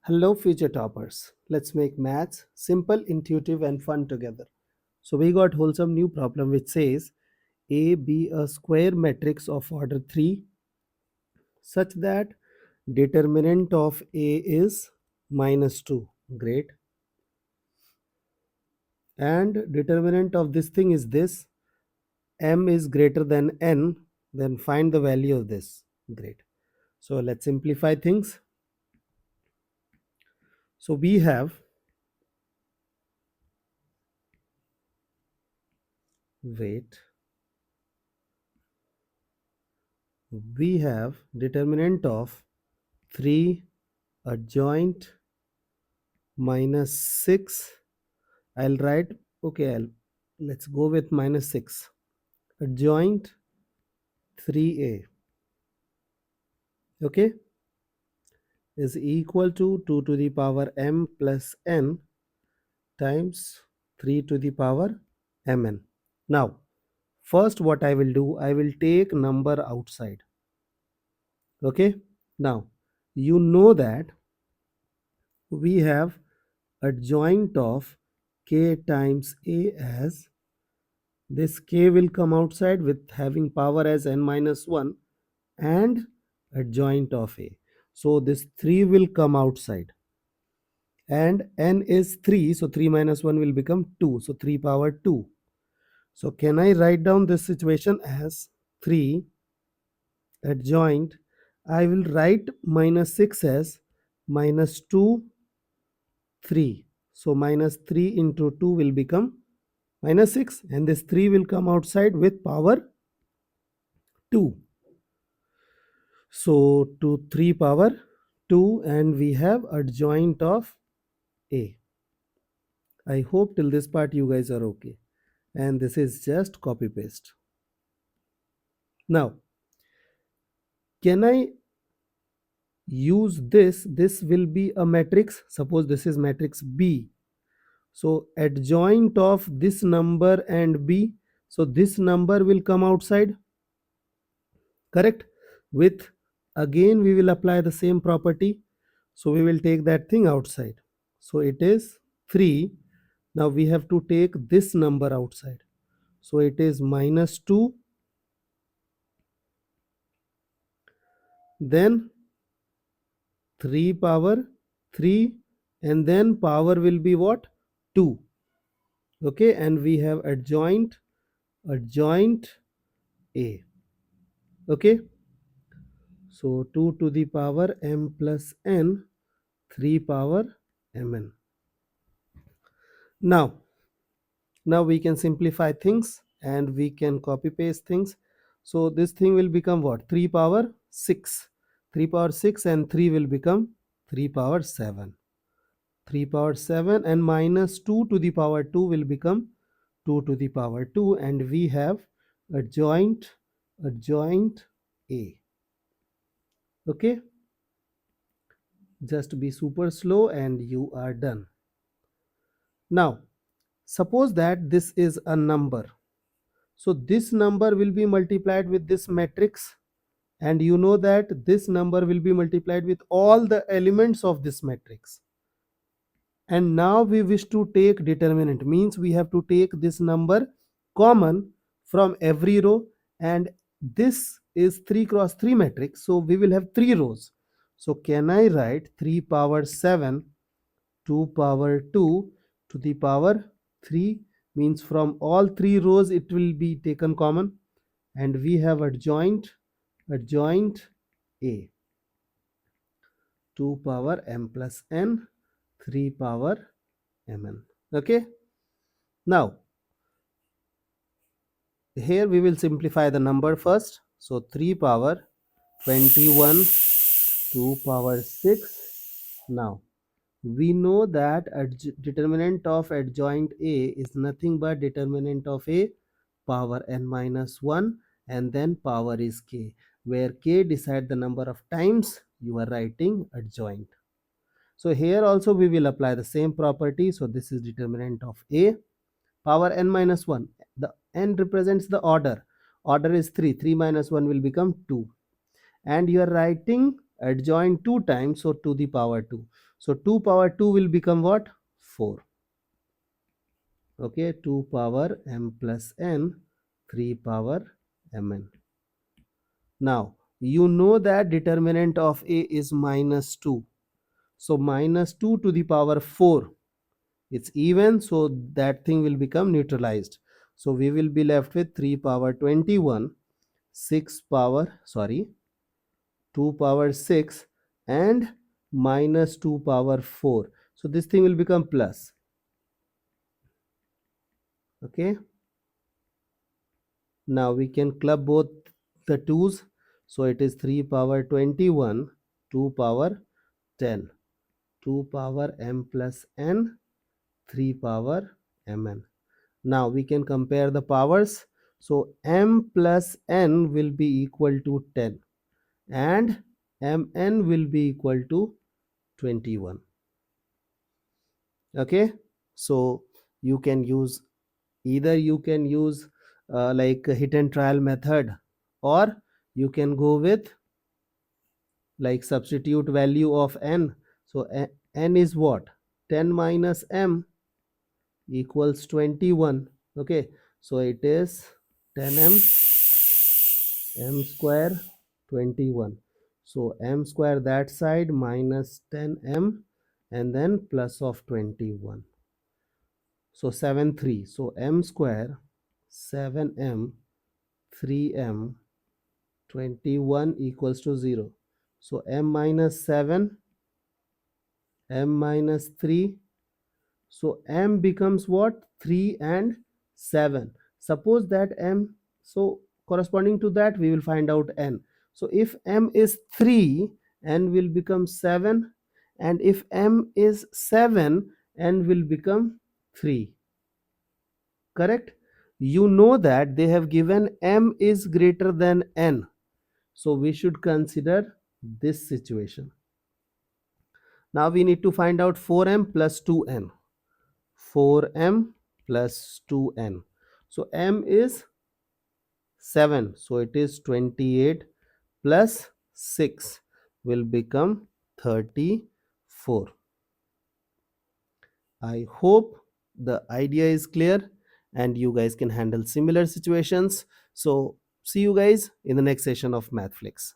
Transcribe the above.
Hello, future toppers. Let's make maths simple, intuitive, and fun together. So, we got wholesome new problem which says A be a square matrix of order 3 such that determinant of A is -2. Great. And determinant of this thing is this. M is greater than N. Then find the value of this. Great. So, let's simplify things. So, we have determinant of 3 adjoint -6. I'll write, okay, let's go with -6. Adjoint 3a, okay, is equal to 2 to the power m plus n times 3 to the power mn. Now, first what I will do, I will take number outside. Okay, now you know that we have adjoint of k times a as this k will come outside with having power as n minus 1 and adjoint of a. So this 3 will come outside and n is 3, so 3 minus 1 will become 2, so 3 power 2. So can I write down this situation as 3 adjoint? I will write -6 as -2 3. So minus 3 into 2 will become -6 and this 3 will come outside with power 2. So to 3 power 2 and we have adjoint of A. I hope till this part you guys are okay. And this is just copy paste. Now, can I use this? This will be a matrix. Suppose this is matrix B. So adjoint of this number and B. So this number will come outside. Correct? With again we will apply the same property. So we will take that thing outside. So it is 3. Now we have to take this number outside. So it is -2. Then 3 power 3 and then power will be what? 2. Okay, and we have adjoint A. Okay, so 2 to the power m plus n, 3 power mn. Now we can simplify things and we can copy paste things. So this thing will become what? 3 power 6. 3 power 6 and 3 will become 3 power 7. 3 power 7 and -2 to the power 2 will become 2 to the power 2 and we have adjoint A. Okay, just be super slow and you are done. Now suppose that this is a number. So this number will be multiplied with this matrix and you know that this number will be multiplied with all the elements of this matrix. And now we wish to take determinant, means we have to take this number common from every row, and this is 3 cross 3 matrix, so we will have 3 rows. So can I write 3 power 7, 2 power 2 to the power 3, means from all 3 rows it will be taken common, and we have adjoint A, 2 power m plus n, 3 power mn. Okay, now here we will simplify the number first. So 3 power 21, 2 power 6. Now we know that determinant of adjoint A is nothing but determinant of A power n minus 1 and then power is k, where k decide the number of times you are writing adjoint. So here also we will apply the same property. So this is determinant of A power n minus 1. The n represents the order. Order is 3. 3 minus 1 will become 2. And you are writing adjoint 2 times, so to the power 2. So 2 power 2 will become what? 4. Okay, 2 power m plus n, 3 power mn. Now, you know that determinant of A is minus 2. So minus 2 to the power 4. It's even, so that thing will become neutralized. So we will be left with 3 power 21, 6 power, 2 power 6 and minus 2 power 4. So this thing will become plus. Okay. Now we can club both the 2's. So it is 3 power 21, 2 power 10, 2 power m plus n, 3 power mn. Now we can compare the powers. So m plus n will be equal to 10 and mn will be equal to 21. Okay. So you can use, either you can use like a hit and trial method, or you can go with like substitute value of n. So n is what? 10 minus m equals 21. Okay, so it is 10m m square 21. So m square that side minus 10m and then plus of 21. So 7 3. So m square 7m 3m 21 equals to 0. So m minus 7, m minus 3. So m becomes what? 3 and 7. Suppose that m, so corresponding to that we will find out n. So if m is 3, n will become 7, and if m is 7, n will become 3. Correct? You know that they have given m is greater than n. So we should consider this situation. Now we need to find out 4m plus 2n. 4m plus 2n. So m is 7. So it is 28 plus 6 will become 34. I hope the idea is clear and you guys can handle similar situations. So see you guys in the next session of MathFlix.